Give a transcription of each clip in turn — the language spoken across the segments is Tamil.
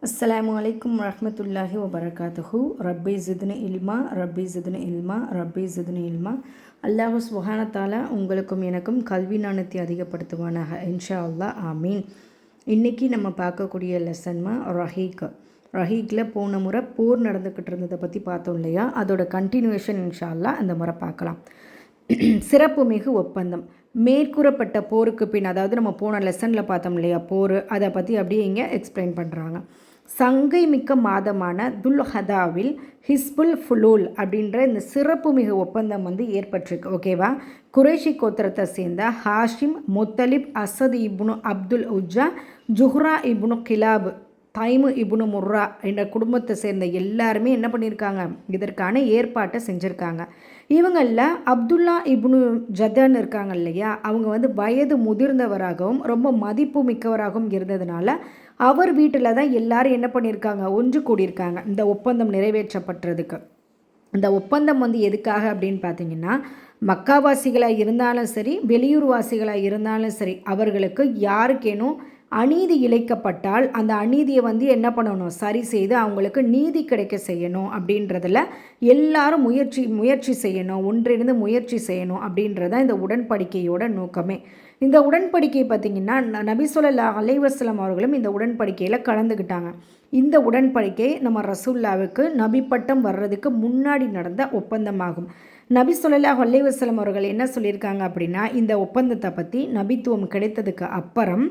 அஸ்ஸலாமு அலைக்கும் வரஹ்மத்துல்லாஹி வபரகாத்துஹு. ரப்பி ஜித்னி இல்மா ரப்பி ஜித்னி இல்மா ரப்பி ஜித்னி இல்மா. அல்லாஹ் சுப்ஹான தஆலா உங்களுக்கும் எனக்கும் கல்வி ஞானத்தை அதிகப்படுத்துவானாக. இன்ஷா அல்லாஹ், ஆமீன். இன்றைக்கி நம்ம பார்க்கக்கூடிய லெசன்மா ரஹீக்கில் போன முறை போர் நடந்துக்கிட்டு இருந்ததை பற்றி பார்த்தோம் இல்லையா, அதோட கண்டினியூஷன் இன்ஷா அல்லாஹ் அந்த முறை பார்க்கலாம். சிறப்புமிகு ஒப்பந்தம். மேற்கூறப்பட்ட போருக்கு பின், அதாவது நம்ம போன லெசனில் பார்த்தோம் இல்லையா போர், அதை பற்றி அப்படியே இங்கே எக்ஸ்பிளைன் பண்ணுறாங்க. சங்கை மிக்க மாதமான துல்ஹதாவில் ஹிஸ்புல் ஃபுலூல் அப்படின்ற இந்த சிறப்புமிகு ஒப்பந்தம் ஏற்பட்டிருக்கு. ஓகேவா? குறைஷி கோத்திரத்தை சேர்ந்த ஹாஷிம், முத்தலிப், அசத் இப்னு அப்துல் உஜ்ஜா, ஜுஹ்ரா இப்னு கிலாப், தைமு இப்னு முர்ரா என்ற குடும்பத்தை சேர்ந்த எல்லாருமே என்ன பண்ணியிருக்காங்க, இதற்கான ஏற்பாட்டை செஞ்சுருக்காங்க. இவங்களில் அப்துல்லா இப்னு ஜதன் இருக்காங்க இல்லையா, அவங்க வயது முதிர்ந்தவராகவும் ரொம்ப மதிப்பு மிக்கவராகவும் இருந்ததுனால அவர் வீட்டில் தான் எல்லாரும் என்ன பண்ணியிருக்காங்க, ஒன்று கூடியிருக்காங்க இந்த ஒப்பந்தம் நிறைவேற்றப்படுறதுக்கு. இந்த ஒப்பந்தம் எதுக்காக அப்படின்னு பார்த்தீங்கன்னா, மக்காவாசிகளாக இருந்தாலும் சரி, வெளியூர் வாசிகளாக இருந்தாலும் சரி, அவர்களுக்கு யாருக்கேனும் அநீதி இழைக்கப்பட்டால் அந்த அநீதியை என்ன பண்ணணும், சரி செய்து அவங்களுக்கு நீதி கிடைக்க செய்யணும் அப்படின்றதில் எல்லாரும் முயற்சி செய்யணும், ஒன்றிணைந்து முயற்சி செய்யணும் அப்படின்றதான் இந்த உடன்படிக்கையோட நோக்கமே. இந்த உடன்படிக்கை பார்த்திங்கன்னா, நபி ஸல்லல்லாஹு அலைஹி வஸல்லம் அவர்களும் இந்த உடன்படிக்கையில் கலந்துக்கிட்டாங்க. இந்த உடன்படிக்கை நம்ம ரசூலுல்லாவுக்கு நபி பட்டம் வர்றதுக்கு முன்னாடி நடந்த ஒப்பந்தமாகும். நபி ஸல்லல்லாஹு அலைஹி வஸல்லம் அவர்கள் என்ன சொல்லியிருக்காங்க அப்படின்னா, இந்த ஒப்பந்தத்தை பற்றி நபித்துவம் கிடைத்ததுக்கு அப்புறம்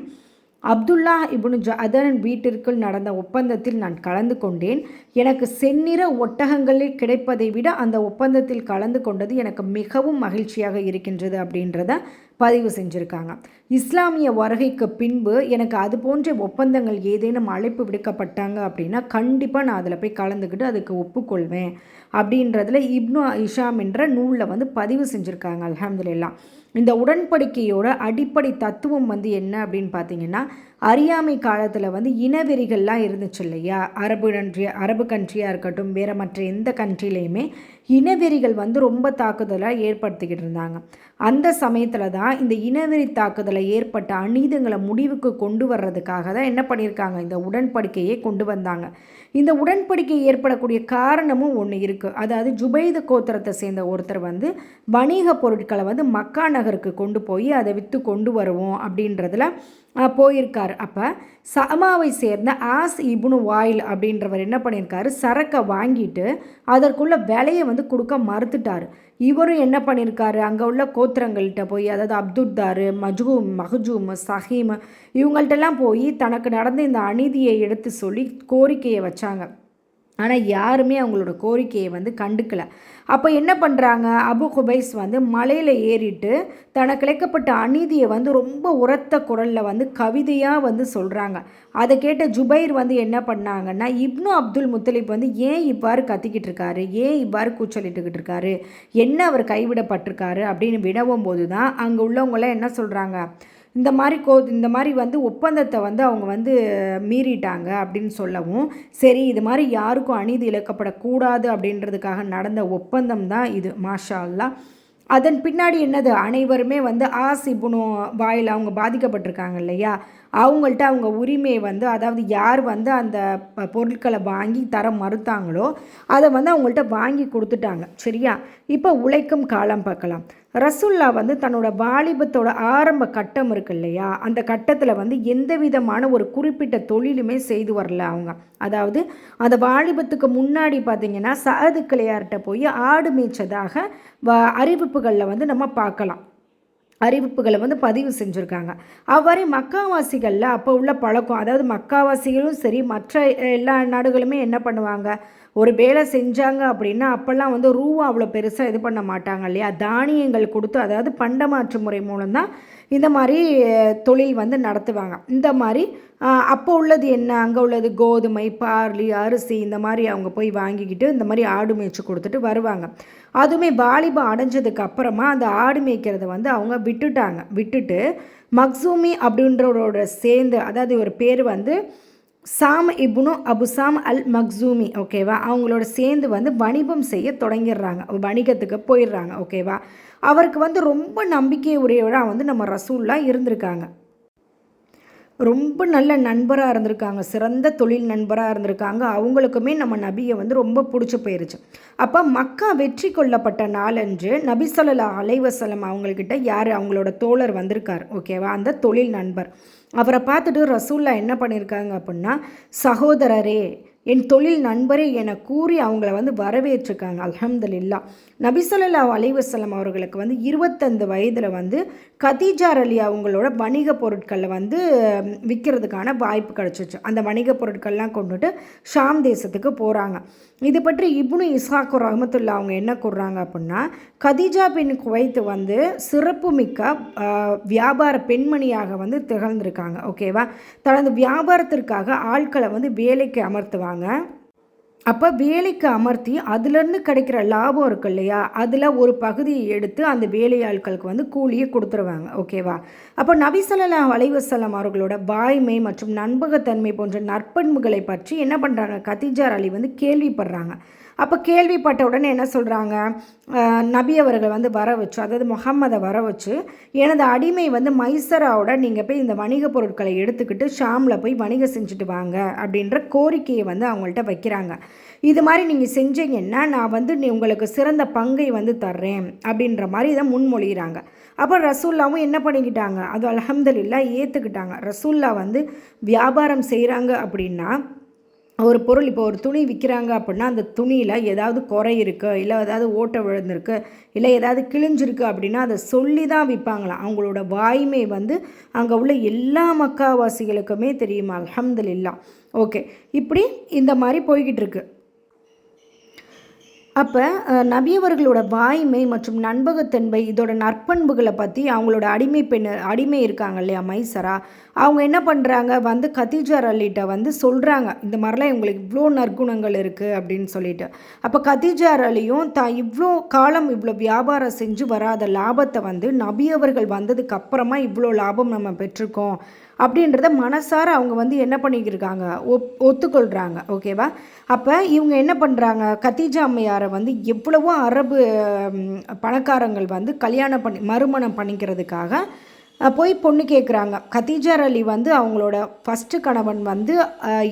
அப்துல்லா இப்னு ஜதன் வீட்டிற்குள் நடந்த ஒப்பந்தத்தில் நான் கலந்து கொண்டேன். எனக்கு செந்நிற ஒட்டகங்களில் கிடைப்பதை விட அந்த ஒப்பந்தத்தில் கலந்து கொண்டது எனக்கு மிகவும் மகிழ்ச்சியாக இருக்கின்றது அப்படின்றத பதிவு செஞ்சுருக்காங்க. இஸ்லாமிய வருகைக்கு பின்பு எனக்கு அது போன்ற ஒப்பந்தங்கள் ஏதேனும் அழைப்பு விடுக்கப்பட்டாங்க அப்படின்னா கண்டிப்பாக நான் அதில் போய் கலந்துக்கிட்டு அதுக்கு ஒப்புக்கொள்வேன் அப்படின்றதுல இப்னு இஷாம் என்ற நூலில் பதிவு செஞ்சுருக்காங்க. அல்ஹம்துலில்லாஹ். இந்த உடன்படிக்கையோட அடிப்படை தத்துவம் என்ன அப்படின்னு பார்த்தீங்கன்னா, அறியாமை காலத்தில் இனவெறிகள்லாம் இருந்துச்சு இல்லையா, அரபு கண்ட்ரியாக இருக்கட்டும், வேறு மற்ற எந்த கண்ட்ரிலையுமே இனவெறிகள் ரொம்ப தாக்குதலாக ஏற்படுத்திக்கிட்டு இருந்தாங்க. அந்த சமயத்தில் தான் இந்த இனவெறி தாக்குதலை ஏற்பட்ட அநீதங்களை முடிவுக்கு கொண்டு வர்றதுக்காக தான் என்ன பண்ணியிருக்காங்க, இந்த உடன்படிக்கையை கொண்டு வந்தாங்க. இந்த உடன்படிக்கை ஏற்படக்கூடிய காரணமும் ஒன்று இருக்குது. அதாவது ஜுபைது கோத்திரத்தை சேர்ந்த ஒருத்தர் வணிக பொருட்களை மக்கா நகருக்கு கொண்டு போய் அதை விற்று கொண்டு வருவோம் அப்படின்றதுல போயிருக்கார். அப்போ சமாவை சேர்ந்த ஆஸ் இப்னு வாயில் அப்படின்றவர் என்ன பண்ணியிருக்காரு, சரக்கை வாங்கிட்டு அதற்குள்ள விலையை கொடுக்க மறுத்துட்டார். இவரும் என்ன பண்ணியிருக்காரு, அங்கே உள்ள கோத்திரங்கள்கிட்ட போய், அதாவது அப்துத்தார், மஹ்ஜூம், சஹீம், இவங்கள்ட்டெல்லாம் போய் தனக்கு நடந்த இந்த அநீதியை எடுத்து சொல்லி கோரிக்கையை வச்சாங்க. ஆனால் யாருமே அவங்களோட கோரிக்கையை கண்டுக்கலை. அப்போ என்ன பண்ணுறாங்க, அபு குபைஸ் மலையில் ஏறிட்டு தனக்கு இழைக்கப்பட்ட அநீதியை ரொம்ப உரத்த குரலில் கவிதையாக சொல்கிறாங்க. அதை கேட்ட ஜுபைர் என்ன பண்ணாங்கன்னா, இப்னு அப்துல் முத்தலிப் ஏன் இவ்வாறு கத்திக்கிட்டு இருக்காரு, ஏன் இவ்வாறு கூச்சலிட்டுக்கிட்டு இருக்காரு, என்ன அவர் கைவிடப்பட்டிருக்காரு அப்படின்னு விடவும் போது தான் அங்கே உள்ளவங்களாம் என்ன சொல்கிறாங்க, இந்த மாதிரி ஒப்பந்தத்தை அவங்க மீறிட்டாங்க அப்படின்னு சொல்லவும், சரி இது மாதிரி யாருக்கும் அநீதி இழைக்கப்படக்கூடாது அப்படின்றதுக்காக நடந்த ஒப்பந்தம் தான் இது. மாஷா அல்லாஹ். அதன் பின்னாடி என்னது, அனைவருமே ஆஸ் இப்னு வாயில் அவங்க பாதிக்கப்பட்டிருக்காங்க இல்லையா, அவங்கள்ட்ட அவங்க உரிமையை அதாவது யார் அந்த பொருட்களை வாங்கி தர மறுத்தாங்களோ அதை அவங்கள்ட்ட வாங்கி கொடுத்துட்டாங்க. சரியா? இப்போ உழைக்கும் காலம் பார்க்கலாம். ரசூல்லா தன்னோட வாலிபத்தோட ஆரம்ப கட்டம் இருக்கு இல்லையா, அந்த கட்டத்தில் எந்த விதமான ஒரு குறிப்பிட்ட தொழிலுமே செய்து வரல அவங்க. அதாவது அந்த வாலிபத்துக்கு முன்னாடி பார்த்திங்கன்னா சஅது கிளையார்கிட்ட போய் ஆடு மேய்ச்சதாக அறிவிப்புகளில் நம்ம பார்க்கலாம். அறிவிப்புகளை பதிவு செஞ்சுருக்காங்க. அவ்வாறு மக்காவாசிகளில் அப்போ உள்ள பழக்கம், அதாவது மக்காவாசிகளும் சரி மற்ற எல்லா நாடுகளுமே என்ன பண்ணுவாங்க, ஒரு வேலை செஞ்சாங்க அப்படின்னா அப்போல்லாம் ரூபா அவ்வளோ பெருசாக இது பண்ண மாட்டாங்க இல்லையா, தானியங்கள் கொடுத்து, அதாவது பண்டமாற்று முறை மூலம்தான் இந்த மாதிரி தொழில் நடத்துவாங்க. இந்த மாதிரி அப்போ உள்ளது என்ன, அங்கே உள்ளது கோதுமை, பார்லி, அரிசி, இந்த மாதிரி அவங்க போய் வாங்கிக்கிட்டு இந்த மாதிரி ஆடு மேய்ச்சி கொடுத்துட்டு வருவாங்க. அதுவுமே வாலிபம் அடைஞ்சதுக்கு அப்புறமா அந்த ஆடு மேய்க்கிறத அவங்க விட்டுட்டு மக்சூமி அப்படின்றவரோட சேர்ந்து, அதாவது ஒரு பேர் சாம் இப்னு அபுசாம் அல் மக்சூமி, ஓகேவா, அவங்களோட சேர்ந்து வணிகம் செய்ய தொடங்கிடுறாங்க, வணிகத்துக்கு போயிடுறாங்க. ஓகேவா? அவருக்கு ரொம்ப நம்பிக்கை உடையவராக நம்ம ரசூல்லா இருந்திருக்காங்க. ரொம்ப நல்ல நண்பராக இருந்திருக்காங்க, சிறந்த தொழில் நண்பராக இருந்திருக்காங்க. அவங்களுக்குமே நம்ம நபியை வந்து ரொம்ப பிடிச்சி போயிருச்சு. அப்போ மக்கா வெற்றி கொள்ளப்பட்ட நாளன்று நபி ஸல்லல்லாஹு அலைஹி வஸல்லம் அவங்கக்கிட்ட யார் அவங்களோட தோழர் வந்திருக்கார், ஓகேவா, அந்த தொழில் நண்பர். அவரை பார்த்துட்டு ரசூல்லா என்ன பண்ணியிருக்காங்க அப்படின்னா, சகோதரரே, என் தொழில் நண்பரே என கூறி அவங்கள வந்து வரவேற்றிருக்காங்க. அல்ஹம்துலில்லாஹ். நபி ஸல்லல்லாஹு அலைஹி வஸல்லம் அவர்களுக்கு வந்து 25 வயதில் வந்து கதீஜா அலி அவங்களோட வணிக பொருட்களை வந்து விற்கிறதுக்கான வாய்ப்பு கிடச்சிச்சு. அந்த வணிக பொருட்கள்லாம் கொண்டுட்டு ஷாம் தேசத்துக்கு போகிறாங்க. இது பற்றி இப்னு இஸ்ஹாக் ரஹ்மத்துல்லாஹ் அவங்க என்ன கூறுறாங்க அப்படின்னா, கதீஜா பின் குவைத் வந்து சிறப்புமிக்க வியாபார பெண்மணியாக வந்து திகழ்ந்திருக்காங்க, ஓகேவா. தனது வியாபாரத்திற்காக ஆட்களை வந்து வேலைக்கு அமர்த்துவாங்க. அப்போ வேலைக்கு அமர்த்தி அதுலேருந்து கிடைக்கிற லாபம் இருக்கு இல்லையா, அதில் ஒரு பகுதியை எடுத்து அந்த வேலையாட்களுக்கு வந்து கூலியை கொடுத்துருவாங்க, ஓகேவா. அப்போ நபி ஸல்லல்லாஹு அலைஹி வஸல்லம் அவர்களோட வாய்மை மற்றும் நண்பகத்தன்மை போன்ற நற்பண்புகளை பற்றி என்ன பண்ணுறாங்க, கதீஜா அலி வந்து கேள்விப்படுறாங்க. அப்போ கேள்விப்பட்ட உடனே என்ன சொல்கிறாங்க, நபி அவர்கள் வந்து வர வச்சு, அதாவது முஹம்மதை வர வச்சு, எனது அடிமை வந்து மைசராவோட நீங்கள் போய் இந்த வணிக பொருட்களை எடுத்துக்கிட்டு ஷாமில் போய் வணிகம் செஞ்சுட்டு வாங்க அப்படின்ற கோரிக்கையை வந்து அவங்கள்ட்ட வைக்கிறாங்க. இது மாதிரி நீங்கள் செஞ்சீங்கன்னா நான் வந்து உங்களுக்கு சிறந்த பங்கை வந்து தர்றேன் அப்படின்ற மாதிரி இதை முன்மொழிகிறாங்க. அப்போ ரசூல்லாவும் என்ன பண்ணிக்கிட்டாங்க, அது அல்ஹம்துலில்லாஹ் ஏற்றுக்கிட்டாங்க. ரசூல்லா வந்து வியாபாரம் செய்கிறாங்க அப்படின்னா, ஒரு பொருள் இப்போ ஒரு துணி விற்கிறாங்க அப்படின்னா அந்த துணியில் ஏதாவது குறை இருக்குது, இல்லை ஏதாவது ஓட்டை விழுந்திருக்கு, இல்லை ஏதாவது கிழிஞ்சிருக்கு அப்படின்னா அதை சொல்லி தான் விற்பாங்களாம். அவங்களோட வாய்மை வந்து அங்கே உள்ள எல்லா மக்காவாசிகளுக்குமே தெரியுமா, அல்ஹம்துலில்லாஹ். ஓகே, இப்படி இந்த மாதிரி போய்கிட்டு இருக்கு. அப்போ நபியவர்களோட வாய்மை மற்றும் நண்பகத்தன்மை இதோட நற்பண்புகளை பற்றி அவங்களோட அடிமை இருக்காங்க இல்லையா, மைசரா, அவங்க என்ன பண்ணுறாங்க வந்து கதீஜா அலிகிட்ட வந்து சொல்கிறாங்க, இந்த மாதிரிலாம் இவங்களுக்கு இவ்வளோ நற்குணங்கள் இருக்குது அப்படின்னு சொல்லிட்டு. அப்போ கதீஜா அலியும் இவ்வளோ காலம் இவ்வளோ வியாபாரம் செஞ்சு வராத லாபத்தை வந்து நபியவர்கள் வந்ததுக்கு அப்புறமா இவ்வளோ லாபம் நம்ம பெற்றிருக்கோம் அப்படின்றத மனசார அவங்க வந்து என்ன பண்ணிக்கிருக்காங்க, ஒத்துக்கொள்கிறாங்க, ஓகேவா. அப்போ இவங்க என்ன பண்ணுறாங்க, கதீஜா அம்மையாரை வந்து எவ்வளவோ அரபு பணக்காரங்கள் வந்து மறுமணம் பண்ணிக்கிறதுக்காக போய் பொண்ணு கேட்குறாங்க. கதீஜா அலி வந்து அவங்களோட ஃபஸ்ட்டு கணவன் வந்து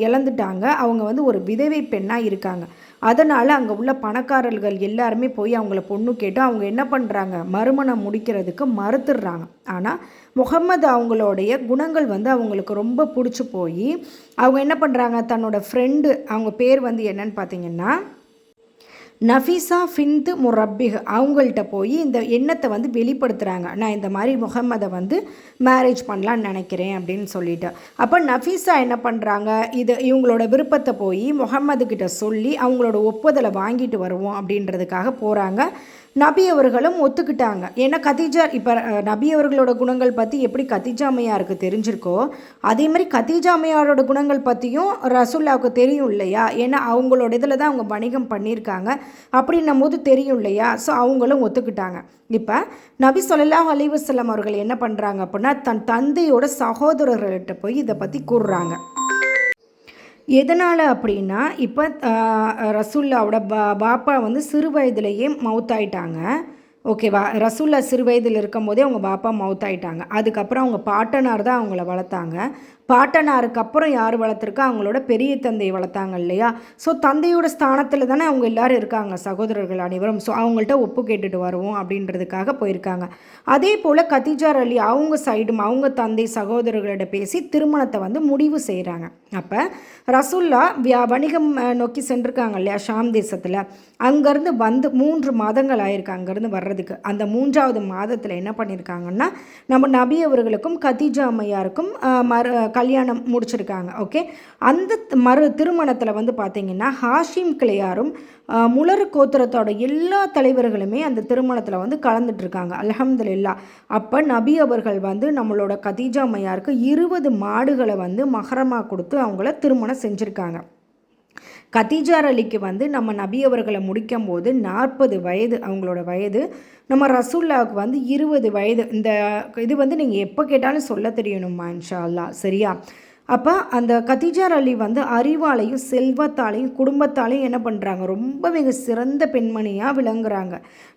இழந்துட்டாங்க. அவங்க வந்து ஒரு விதவை பெண்ணாக இருக்காங்க. அதனால் அங்கே உள்ள பணக்காரர்கள் எல்லாருமே போய் அவங்கள பொண்ணு கேட்டு அவங்க என்ன பண்ணுறாங்க, மறுமணம் முடிக்கிறதுக்கு மறுத்துடுறாங்க. ஆனால் முகம்மது அவங்களுடைய குணங்கள் வந்து அவங்களுக்கு ரொம்ப பிடிச்சி போய் அவங்க என்ன பண்ணுறாங்க, தன்னோட ஃப்ரெண்டு, அவங்க பேர் வந்து என்னன்னு பார்த்தீங்கன்னா நஃபீஸா ஃபிந்து முரப்பிஹ், அவங்கள்ட்ட போய் இந்த எண்ணத்தை வந்து வெளிப்படுத்துகிறாங்க. நான் இந்த மாதிரி முகம்மதை வந்து மேரேஜ் பண்ணலான்னு நினைக்கிறேன் அப்படின்னு சொல்லிட்டு. அப்போ நஃபீஸா என்ன பண்ணுறாங்க, இவங்களோட விருப்பத்தை போய் முகம்மதுக்கிட்ட சொல்லி அவங்களோட ஒப்புதலை வாங்கிட்டு வருவோம் அப்படின்றதுக்காக போகிறாங்க. நபி அவர்களும் ஒத்துக்கிட்டாங்க. ஏன்னா கதீஜா இப்போ நபி அவர்களோட குணங்கள் பற்றி எப்படி கதீஜா அம்மையாருக்கு தெரிஞ்சிருக்கோ அதே மாதிரி கதீஜா அம்மையாரோட குணங்கள் பற்றியும் ரசூல்லாவுக்கு தெரியும் இல்லையா. ஏன்னா அவங்களோட இதில் தான் அவங்க வணிகம் பண்ணியிருக்காங்க அப்படின்னும் போது தெரியும் இல்லையா. ஸோ அவங்களும் ஒத்துக்கிட்டாங்க. இப்போ நபி ஸல்லல்லாஹு அலைஹி வஸல்லம் அவர்கள் என்ன பண்ணுறாங்க அப்படின்னா, தன் தந்தையோட சகோதரர்கள்ட்ட போய் இதை பற்றி கூறுறாங்க. எதனால் அப்படின்னா, இப்போ ரசூல்லாவோட பாப்பா வந்து சிறு வயதிலேயே மவுத்தாயிட்டாங்க, ஓகேவா. ரசூல்லா சிறு வயதில் இருக்கும் போதே அவங்க பாப்பா மவுத்தாயிட்டாங்க. அதுக்கப்புறம் அவங்க பாட்டனார் தான் அவங்கள வளர்த்தாங்க. பாட்டனாருக்கு அப்புறம் யார் வளர்த்துருக்கா, அவங்களோட பெரிய தந்தை வளர்த்தாங்க இல்லையா. ஸோ தந்தையோட ஸ்தானத்தில் தானே அவங்க எல்லோரும் இருக்காங்க, சகோதரர்கள் அனைவரும். ஸோ அவங்கள்ட்ட ஒப்பு கேட்டுட்டு வருவோம் அப்படின்றதுக்காக போயிருக்காங்க. அதே போல் கதீஜா அலி அவங்க சைடும் அவங்க தந்தை சகோதரர்களிட பேசி திருமணத்தை வந்து முடிவு செய்கிறாங்க. அப்போ ரசூல்லா வணிகம் நோக்கி சென்றிருக்காங்க இல்லையா ஷாம் தேசத்தில். அங்கேருந்து வந்து 3 மாதங்கள் ஆயிருக்கு அங்கேருந்து வர்றதுக்கு. அந்த 3வது மாதத்தில் என்ன பண்ணியிருக்காங்கன்னா, நம்ம நபி அவர்களுக்கும் கதீஜா அம்மையாருக்கும் கல்யாணம் முடிச்சிருக்காங்க, ஓகே. அந்த திருமணத்தில் வந்து பார்த்திங்கன்னா ஹாஷிம் கிளையாரும் முலர் கோத்திரத்தோட எல்லா தலைவர்களுமே அந்த திருமணத்தில் வந்து கலந்துட்டுருக்காங்க, அல்ஹம்துலில்லாஹ். அப்போ நபி அவர்கள் வந்து நம்மளோட கதீஜா அம்மையாருக்கு 20 மாடுகளை வந்து மஹரமாக கொடுத்து அவங்கள திருமணம் செஞ்சுருக்காங்க. கதீஜா அலிக்கு வந்து நம்ம நபி அவர்களை முடிக்கும் போது 40 வயது அவங்களோட வயது. நம்ம ரசூல்லாவுக்கு வந்து 20 வயது. இது வந்து நீங்கள் எப்போ கேட்டாலும் சொல்ல தெரியணுமா இன்ஷா அல்லாஹ், சரியா. அப்போ அந்த கதீஜா அலி வந்து அறிவாலையும் செல்வத்தாலையும் குடும்பத்தாலையும் என்ன பண்ணுறாங்க, ரொம்ப மிக சிறந்த பெண்மணியாக விளங்குறாங்க.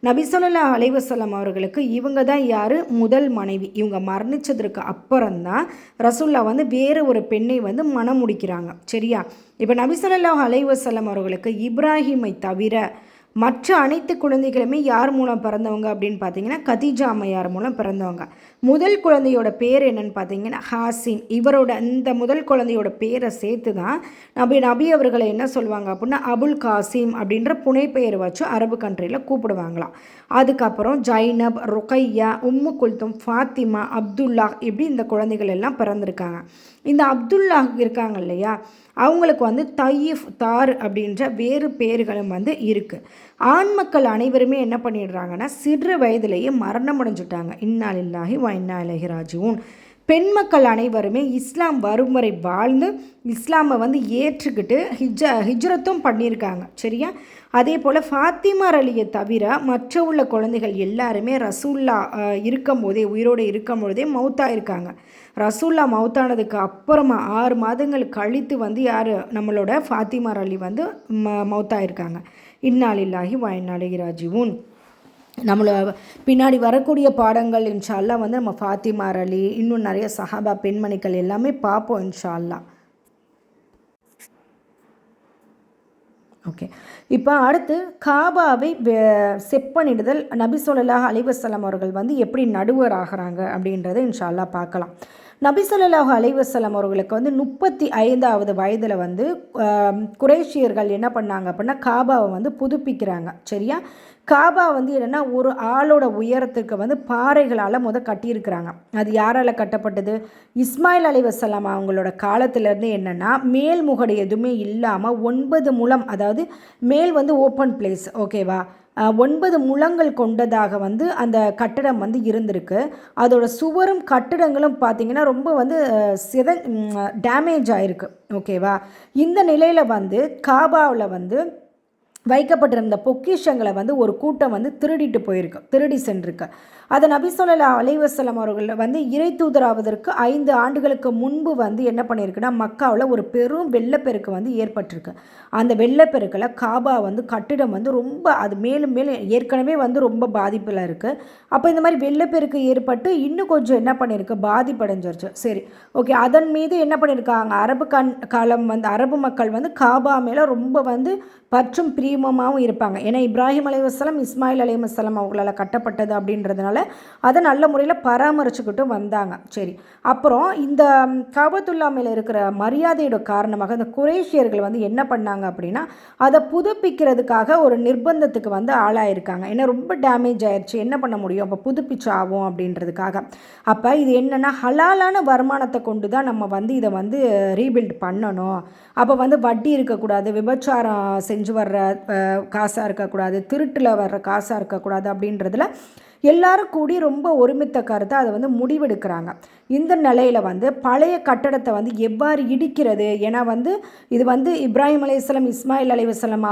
நபி ஸல்லல்லாஹு அலைஹி வஸல்லம் அவர்களுக்கு இவங்க தான் யார், முதல் மனைவி. இவங்க மரணித்ததற்கு அப்புறம்தான் ரசூல்லா வந்து வேறு ஒரு பெண்ணை வந்து மணம் முடிக்கிறாங்க. சரியா? இப்போ நபி ஸல்லல்லாஹு அலைஹி வஸல்லம் அவர்களுக்கு இப்ராஹிமை தவிர மற்ற அனைத்து குழந்தைகளுமே யார் மூலம் பிறந்தவங்க அப்படின்னு பார்த்தீங்கன்னா கதீஜா அம்மையார் மூலம் பிறந்தவங்க. முதல் குழந்தையோட பேர் என்னன்னு பார்த்தீங்கன்னா ஹாசின். இவரோட இந்த முதல் குழந்தையோட பேரை சேர்த்து தான் நபி அவர்களை என்ன சொல்லுவாங்க அப்படின்னா அபுல் காசிம் அப்படின்ற புனைப்பெயர் வச்சு அரபு கண்ட்ரியில் கூப்பிடுவாங்களாம். அதுக்கப்புறம் ஜைனப், ருக்கையா, உம்மு குல்தும், ஃபாத்திமா, அப்துல்லா இப்படி இந்த குழந்தைகள் எல்லாம் பிறந்திருக்காங்க. இந்த அப்துல்லா இருக்காங்க இல்லையா, அவங்களுக்கு வந்து தையிஃப், தார் அப்படின்ற வேறு பேர்களும் வந்து இருக்குது. ஆண் மக்கள் அனைவருமே என்ன பண்ணிடுறாங்கன்னா சிறு வயதிலேயே மரணம் அடைஞ்சிட்டாங்க. இன்னா லில்லாஹி வ இன்னா இலைஹி ராஜிஊன். பெண் மக்கள் அனைவருமே இஸ்லாம் வரும் வரை வாழ்ந்து இஸ்லாமை வந்து ஏற்றுக்கிட்டு ஹிஜ்ரத்தும் பண்ணியிருக்காங்க. சரியா? அதே போல் ஃபாத்திமா அலியை தவிர மற்ற உள்ள குழந்தைகள் எல்லாருமே ரசூல்லா இருக்கும்போதே, உயிரோடு இருக்கும்பொழுதே மௌத்தாயிருக்காங்க. ரசூல்லா மௌத்தானதுக்கு அப்புறமா 6 மாதங்கள் கழித்து வந்து யார், நம்மளோட ஃபாத்திமா அலி வந்து மௌத்தாயிருக்காங்க. இன்னா லில்லாஹி வ இன்னா இலைஹி ராஜிஊன். நம்மளை பின்னாடி வரக்கூடிய பாடங்கள் இன்ஷா அல்லாஹ் வந்து நம்ம ஃபாத்திமா அலி, இன்னும் நிறைய சஹாபா பெண்மணிகள் எல்லாமே பார்ப்போம் இன்ஷா அல்லாஹ். ஓகே, இப்போ அடுத்து காபாவை செப்பனிடுதல் நபி ஸல்லல்லாஹு அலைஹி வஸல்லம் அவர்கள் வந்து எப்படி நடுவர் ஆகிறாங்க அப்படின்றத இன்ஷா அல்லாஹ் பார்க்கலாம். நபி ஸல்லல்லாஹு அலைஹி வஸல்லம் அவர்களுக்கு வந்து 35வது வயதில் வந்து குறைஷியர்கள் என்ன பண்ணாங்க அப்படின்னா காபாவை வந்து புதுப்பிக்கிறாங்க. சரியா? காபா வந்து என்னென்னா ஒரு ஆளோட உயரத்துக்கு வந்து பாறைகளால் கட்டியிருக்கிறாங்க. அது யாரால் கட்டப்பட்டது? இஸ்மாயில் அலைஹிஸ்ஸலாம் அவங்களோட காலத்திலேருந்து என்னென்னா மேல் முகடு எதுவுமே இல்லாமல் 9 முழம், அதாவது மேல் வந்து ஓப்பன் பிளேஸ், ஓகேவா, 9 முழங்கள் கொண்டதாக வந்து அந்த கட்டடம் வந்து இருந்திருக்கு. அதோட சுவரும் கட்டிடங்களும் பார்த்திங்கன்னா ரொம்ப வந்து டேமேஜ் ஆகிருக்கு. ஓகேவா? இந்த நிலையில் வந்து காபாவில் வந்து வைக்கப்பட்டிருந்த பொக்கிஷங்களை வந்து ஒரு கூட்டம் வந்து திருடி சென்றிருக்கு. அதை நபி ஸல்லல்லாஹு அலைஹி வஸல்லம் அவர்கள் வந்து இறை தூதராவதற்கு 5 ஆண்டுகளுக்கு முன்பு வந்து என்ன பண்ணியிருக்குன்னா மக்காவில் ஒரு பெரும் வெள்ளப்பெருக்கு வந்து ஏற்பட்டிருக்கு. அந்த வெள்ளப்பெருக்கில் காபா வந்து கட்டிடம் வந்து ரொம்ப அது மேலும் மேலும் ஏற்கனவே வந்து ரொம்ப பாதிப்பில் இருக்குது. அப்போ இந்த மாதிரி வெள்ளப்பெருக்கு ஏற்பட்டு இன்னும் கொஞ்சம் என்ன பண்ணியிருக்கு, பாதிப்படைஞ்சிருச்சு. சரி, ஓகே. அதன் மீது என்ன பண்ணியிருக்காங்க, அரபு மக்கள் வந்து காபா மேலே ரொம்ப வந்து பற்றும் பிரியமாகவும் இருப்பாங்க. ஏன்னா இப்ராஹிம் அலைஹிஸ்ஸலாம், இஸ்மாயில் அலைஹிஸ்ஸலாம் அவங்களால் கட்டப்பட்டது அப்படின்றதுனால அதை நல்ல முறையில் பராமரிச்சுக்கிட்டும் வந்தாங்க. சரி, அப்புறம் இந்த காபத்துல்லா மேலே இருக்கிற மரியாதையோட காரணமாக இந்த குறைஷியர்கள் வந்து என்ன பண்ணாங்க அப்படின்னா அதை புதுப்பிக்கிறதுக்காக ஒரு நிர்பந்தத்துக்கு வந்து ஆளாயிருக்காங்க. ஏன்னா ரொம்ப டேமேஜ் ஆயிடுச்சு, என்ன பண்ண முடியும், அப்போ புதுப்பிச்சாகும் அப்படின்றதுக்காக. அப்போ இது என்னென்னா ஹலாலான வருமானத்தை கொண்டு தான் நம்ம வந்து இதை வந்து ரீபில்ட் பண்ணணும். அப்போ வந்து வட்டி இருக்கக்கூடாது, விபச்சாரம் செஞ்சு வர்ற காசாக இருக்கக்கூடாது, திருட்டில் வர்ற காசாக இருக்கக்கூடாது அப்படின்றதுல எல்லாரும் கூடி ரொம்ப ஒருமித்த கருத்தை அதை வந்து முடிவெடுக்கிறாங்க. இந்த நிலையில் வந்து பழைய கட்டடத்தை வந்து எவ்வாறு இடிக்கிறது, ஏன்னா வந்து இது வந்து இப்ராஹிம் அலைஹிஸ்ஸலாம், இஸ்மாயில் அலைஹிஸ்ஸலாம்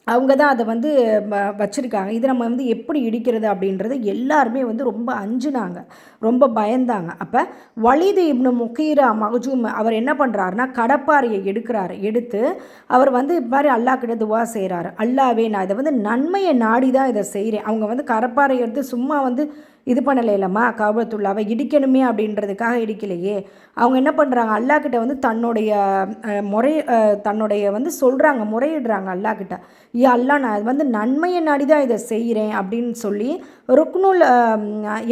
அவங்க தான் அதை வந்து வச்சுருக்காங்க. இது நம்ம வந்து எப்படி இடிக்கிறது அப்படின்றது எல்லாருமே வந்து ரொம்ப அஞ்சுனாங்க, ரொம்ப பயந்தாங்க. அப்போ வலீது இப்னு முகீரா மஹ்ஜூம் அவர் என்ன பண்ணுறாருனா கடப்பாறையை எடுத்து அவர் வந்து இது மாதிரி அல்லாஹ் கிட்ட துவா செய்கிறாரு. அல்லாவே, நான் இதை வந்து நன்மையை நாடி தான் இதை செய்கிறேன். அவங்க வந்து கடப்பாறை எடுத்து சும்மா வந்து இது பண்ணலையிலம்மா, காபத்துல்லாவை இடிக்கணுமே அப்படின்றதுக்காக இடிக்கலையே. அவங்க என்ன பண்ணுறாங்க, அல்லாஹ்கிட்ட வந்து தன்னுடைய வந்து சொல்கிறாங்க, முறையிடுறாங்க அல்லாஹ்கிட்ட. அல்லாஹ், நான் வந்து நன்மையை நாடி தான் இதை செய்கிறேன் அப்படின்னு சொல்லி ருக்னுல்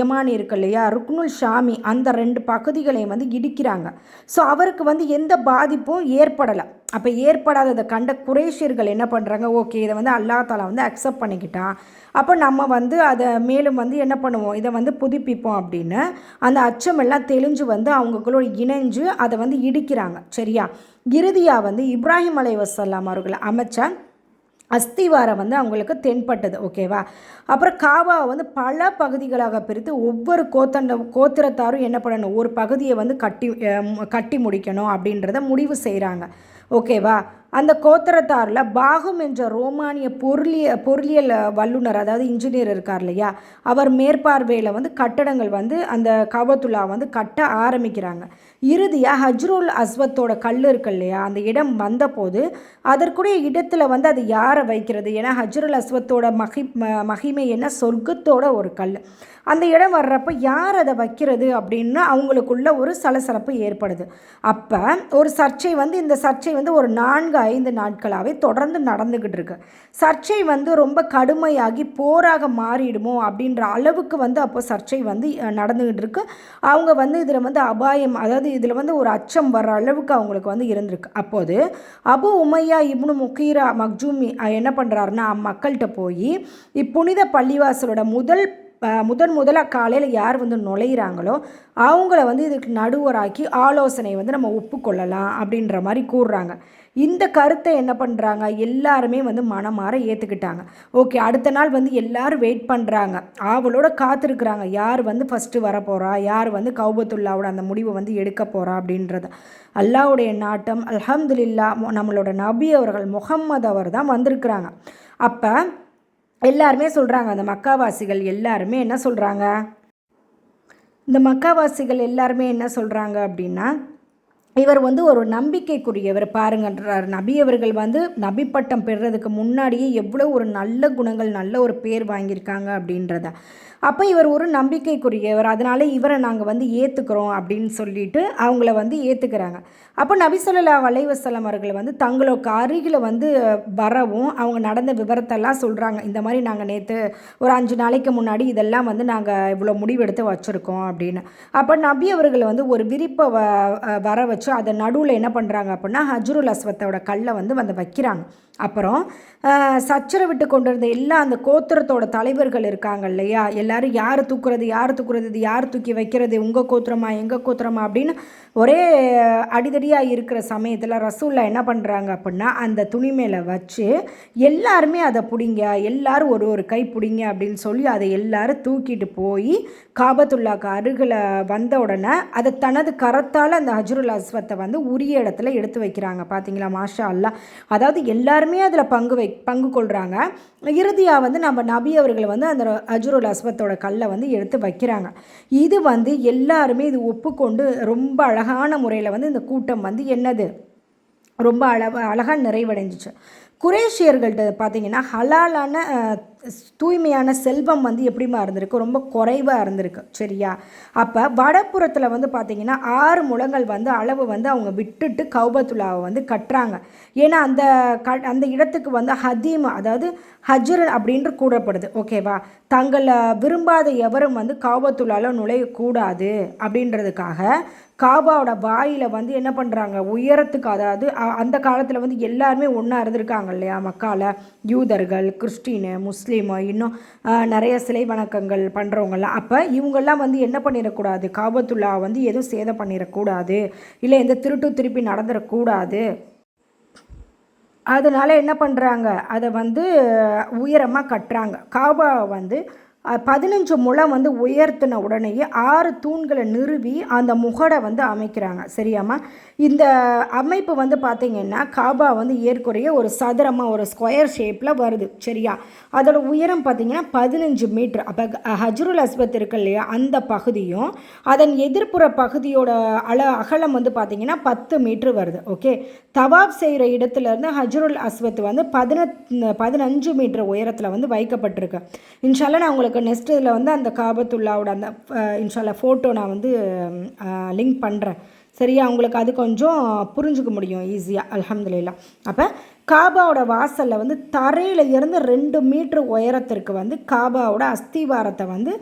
யமானி இருக்கு இல்லையா, ருக்னுல் ஷாமி, அந்த 2 பகுதிகளையும் வந்து இடிக்கிறாங்க. ஸோ அவருக்கு வந்து எந்த பாதிப்பும் ஏற்படலை. அப்போ ஏற்படாததை கண்ட குறைஷியர்கள் என்ன பண்ணுறாங்க, ஓகே இதை வந்து அல்லாஹ் தஆலா வந்து அக்செப்ட் பண்ணிக்கிட்டான், அப்போ நம்ம வந்து அதை மேலும் வந்து என்ன பண்ணுவோம், இதை வந்து புதுப்பிப்போம் அப்படின்னு அந்த அச்சமெல்லாம் தெளிஞ்சு வந்து அவங்களுக்குள்ள இணைஞ்சு அதை வந்து இடிக்கிறாங்க. சரியா? இறுதியாக வந்து இப்ராஹிம் அலைஹிஸ்ஸலாம் அவர்களை அமைச்ச அஸ்திவாரம் வந்து அவங்களுக்கு தென்பட்டது. ஓகேவா? அப்புறம் காபாவை வந்து பல பகுதிகளாக பிரித்து ஒவ்வொரு கோத்திரத்தாரும் என்ன பண்ணணும், ஒரு பகுதியை வந்து கட்டி முடிக்கணும் அப்படின்றத முடிவு செய்கிறாங்க. ஓகேவா? அந்த கோத்திரத்தாரில் பாகும் என்ற ரோமானிய பொருளியல் வல்லுநர், அதாவது இன்ஜினியர் இருக்கார் இல்லையா, அவர் மேற்பார்வையில் வந்து கட்டடங்கள் வந்து அந்த காபத்துல்லா வந்து கட்ட ஆரம்பிக்கிறாங்க. இறுதியாக ஹஜ்ருல் அஸ்வத்தோட கல் இருக்கு இல்லையா, அந்த இடம் வந்தபோது அதற்குரிய இடத்துல வந்து அது யாரை வைக்கிறது? ஏன்னா ஹஜ்ருல் அஸ்வத்தோட மகிமை என்ன, சொர்க்கத்தோட ஒரு கல். அந்த இடம் வர்றப்போ யார் அதை வைக்கிறது அப்படின்னு அவங்களுக்குள்ள ஒரு சலசலப்பு ஏற்படுது. அப்போ ஒரு சர்ச்சை வந்து இந்த சர்ச்சை வந்து ஒரு 4-5 நாட்களாகவே தொடர்ந்து நடந்துக்கிட்டு இருக்கு. சர்ச்சை வந்து ரொம்ப கடுமையாகி போராக மாறிடுமோ அப்படின்ற அளவுக்கு வந்து அப்போ சர்ச்சை வந்து நடந்துக்கிட்டு இருக்கு. அவங்க வந்து இதில் வந்து அபாயம், அதாவது இதில் வந்து ஒரு அச்சம் வர்ற அளவுக்கு அவங்களுக்கு வந்து இருந்திருக்கு. அப்போது அபு உமையா இப்னு முகீரா மக்ஜூமி என்ன பண்ணுறாருன்னா, மக்கள்கிட்ட போய் இப்புனித பள்ளிவாசலோட முதலாக காலையில் யார் வந்து நுழையிறாங்களோ அவங்கள வந்து இதுக்கு நடுவராக்கி ஆலோசனை வந்து நம்ம ஒப்புக்கொள்ளலாம் அப்படின்ற மாதிரி கூறுறாங்க. இந்த கருத்தை என்ன பண்ணுறாங்க, எல்லாருமே வந்து மனமாற ஏற்றுக்கிட்டாங்க. ஓகே, அடுத்த நாள் வந்து எல்லாரும் வெயிட் பண்ணுறாங்க, ஆவலோட காத்திருக்கிறாங்க, யார் வந்து ஃபஸ்ட்டு வரப்போகிறா, யார் வந்து கௌபத்துல்லாவோட அந்த முடிவை வந்து எடுக்க போகிறா அப்படின்றத. அல்லாஹ்வுடைய நாட்டம், அல்ஹம்துலில்லாஹ், நம்மளோட நபி அவர்கள் முஹம்மது அவர் தான் வந்திருக்கிறாங்க. அப்போ எல்லாருமே சொல்கிறாங்க, அந்த மக்காவாசிகள் எல்லாருமே என்ன சொல்கிறாங்க, என்ன சொல்கிறாங்க அப்படின்னா, இவர் வந்து ஒரு நம்பிக்கைக்குரியவர் பாருங்கன்றார். நபி அவர்கள் வந்து நபி பட்டம் பெறுறதுக்கு முன்னாடியே எவ்வளோ ஒரு நல்ல குணங்கள், நல்ல ஒரு பேர் வாங்கியிருக்காங்க அப்படின்றத. அப்போ இவர் ஒரு நம்பிக்கைக்குரியவர், அதனால் இவரை நாங்கள் வந்து ஏற்றுக்கிறோம் அப்படின்னு சொல்லிட்டு அவங்கள வந்து ஏற்றுக்கிறாங்க. அப்போ நபி ஸல்லல்லாஹு அலைஹி வஸல்லம் அவர்கள் வந்து தங்களுக்கு அருகில் வந்து வரவும் அவங்க நடந்த விவரத்தெல்லாம் சொல்கிறாங்க. இந்த மாதிரி நாங்கள் நேற்று ஒரு 5 நாளைக்கு முன்னாடி இதெல்லாம் வந்து நாங்கள் இவ்வளோ முடிவெடுத்து வச்சுருக்கோம் அப்படின்னு. அப்போ நபி அவர்கள் வந்து ஒரு விரிப்பை வர வச்சு அதை நடுவில் என்ன பண்ணுறாங்க அப்படின்னா, ஹஜ்ருல் அஸ்வத்தோட கல்லை வந்து வைக்கிறாங்க. அப்புறம் சச்சரவிட்டு கொண்டிருந்த எல்லா அந்த கோத்திரத்தோட தலைவர்கள் இருக்காங்க இல்லையா, எல்லாரும் யார் தூக்குறது, இது யார் தூக்கி வைக்கிறது, உங்கள் கோத்திரமா எங்கள் கோத்திரமா அப்படின்னு ஒரே அடிதடியாக இருக்கிற சமயத்தில் ரசூல்லா என்ன பண்ணுறாங்க அப்படின்னா, அந்த துணி மேலே வச்சு எல்லாருமே அதை பிடிங்க, எல்லாரும் ஒரு கை பிடிங்க அப்படின்னு சொல்லி அதை எல்லாரும் தூக்கிட்டு போய் காபத்துல்லாக்கு அருகில் வந்த உடனே அதை தனது கரத்தால் அந்த ஹஜ்ருல் அஸ்வத்தை வந்து உரிய இடத்துல எடுத்து வைக்கிறாங்க. பார்த்தீங்களா, மாஷா அல்லாஹ். அதாவது எல்லாருமே அதில் பங்கு கொள்கிறாங்க. இறுதியாக வந்து நம்ம நபி அவர்கள் வந்து அந்த ஹஜ்ருல் அஸ்வத்தோட கல்லை வந்து எடுத்து வைக்கிறாங்க. இது வந்து எல்லாருமே இது ஒப்புக்கொண்டு ரொம்ப அழகான முறையில் வந்து இந்த கூட்டம் வந்து என்னது ரொம்ப அழகாக நிறைவடைஞ்சிச்சு. குரேஷியர்கள்ட்ட பார்த்தீங்கன்னா ஹலாலான தூய்மையான செல்வம் வந்து எப்படிமா இருந்திருக்கு, ரொம்ப குறைவாக இருந்திருக்கு. சரியா, அப்போ வடப்புறத்தில் வந்து பார்த்திங்கன்னா 6 முழங்கள் வந்து அளவு வந்து அவங்க விட்டுட்டு கௌபத்துல்லாவை வந்து கட்டுறாங்க. ஏன்னா அந்த இடத்துக்கு வந்து ஹதீம், அதாவது ஹஜ்ர் அப்படின்று கூடப்படுது. ஓகேவா, தங்களை விரும்பாத எவரும் வந்து கௌபத்துல்லாவில் நுழையக்கூடாது அப்படின்றதுக்காக காபாவோட வாயில் வந்து என்ன பண்ணுறாங்க, உயரத்துக்கு, அதாவது அந்த காலத்தில் வந்து எல்லாருமே ஒன்றா இருந்திருக்காங்க இல்லையா, மக்கால யூதர்கள், கிறிஸ்டினு, முஸ்லீம், இன்னும் நிறைய சிலை வணக்கங்கள் பண்ணுறவங்கலாம். அப்போ இவங்கெல்லாம் வந்து என்ன பண்ணிடக்கூடாது, காபத்துல்லா வந்து எதுவும் சேதம் பண்ணிடக்கூடாது, இல்லை எந்த திருப்பி நடந்துடக்கூடாது. அதனால் என்ன பண்ணுறாங்க, அதை வந்து உயரமாக கட்டுறாங்க. காபாவை வந்து 15 முழம் வந்து உயர்த்தின உடனேயே 6 தூண்களை நிறுவி அந்த முகடை வந்து அமைக்கிறாங்க. சரியாம்மா, இந்த அமைப்பு வந்து பார்த்திங்கன்னா காபா வந்து ஏற்குறைய ஒரு சதுரமாக ஒரு ஸ்கொயர் ஷேப்பில் வருது. சரியா, அதோட உயரம் பார்த்திங்கன்னா 15 மீட்ரு. அப்போ ஹஜ்ருல் அஸ்வத் இருக்கு இல்லையா, அந்த பகுதியும் அதன் எதிர்ப்புற பகுதியோட அகலம் வந்து பார்த்திங்கன்னா 10 மீட்ரு வருது. ஓகே, தவாப் செய்கிற இடத்துலேருந்து ஹஜ்ருல் அஸ்வத் வந்து 15 மீட்டர் உயரத்தில் வந்து வைக்கப்பட்டிருக்கு. இன்ஷால்லா நான் உங்களுக்கு நெக்ஸ்ட் இதில் வந்து அந்த காபத்துல்லாவோட அந்த இன்ஷால்லா ஃபோட்டோ நான் வந்து லிங்க் பண்ணுறேன். சரியா, உங்களுக்கு அது கொஞ்சம் புரிஞ்சுக்க முடியும் ஈஸியாக, அல்ஹம்துலில்லாஹ். அப்போ காபாவோட வாசலில் வந்து தரையில் இருந்து 2 மீட்ரு உயரத்திற்கு வந்து காபாவோட அஸ்திவாரத்தை வந்து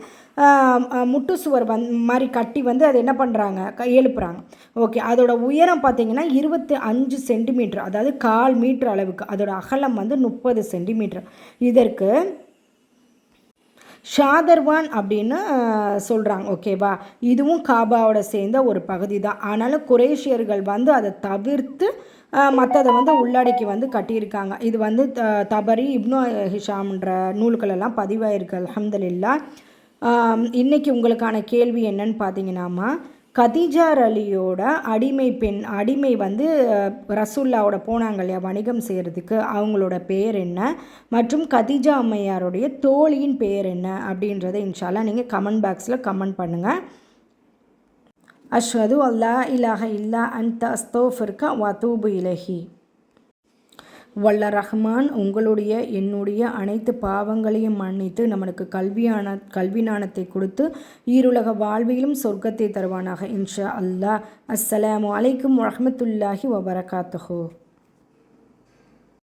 முட்டு சுவர் மாதிரி கட்டி வந்து அதை என்ன பண்ணுறாங்க, எழுப்புறாங்க. ஓகே, அதோட உயரம் பார்த்திங்கன்னா 25 சென்டிமீட்டர், அதாவது 1/4 மீட்டர் அளவுக்கு. அதோட அகலம் வந்து 30 சென்டிமீட்டர். இதற்கு ஷாதர்வான் அப்படின்னு சொல்கிறாங்க. ஓகேவா, இதுவும் காபாவோட சேர்ந்த ஒரு பகுதி தான். ஆனாலும் குரேஷியர்கள் வந்து அதை தவிர்த்து மற்றதை வந்து உள்ளடக்கி வந்து கட்டியிருக்காங்க. இது வந்து தபரி, இப்னு ஹிஷாம்ன்ற நூல்களெல்லாம் பதிவாயிருக்கு. அல்ஹம்துலில்லாஹ். இன்றைக்கி உங்களுக்கான கேள்வி என்னன்னு பார்த்தீங்கன்னாமா, கதீஜா அலியோட அடிமை வந்து ரசூல்லாவோட போனாங்க இல்லையா வணிகம் செய்கிறதுக்கு, அவங்களோட பேர் என்ன, மற்றும் கதீஜா அம்மையாருடைய தோழியின் பேர் என்ன அப்படின்றத இன்ஷால்லா நீங்கள் கமெண்ட் பாக்ஸில் கமெண்ட் பண்ணுங்கள். அஷ்ஹது அல்லா இலாஹ இல்லா அன்த அஸ்தோஃபிர்க வதூபு இலஹி. வல்ல ரஹ்மான் உங்களுடைய என்னுடைய அனைத்து பாவங்களையும் மன்னித்து நம்மளுக்கு கல்வி ஞானத்தை கொடுத்து ஈருலக வாழ்விலும் சொர்க்கத்தை தருவானாக இன்ஷா அல்லாஹ். அஸ்ஸலாமு அலைக்கும் வரஹ்மத்துல்லாஹி வபரகாத்துஹு.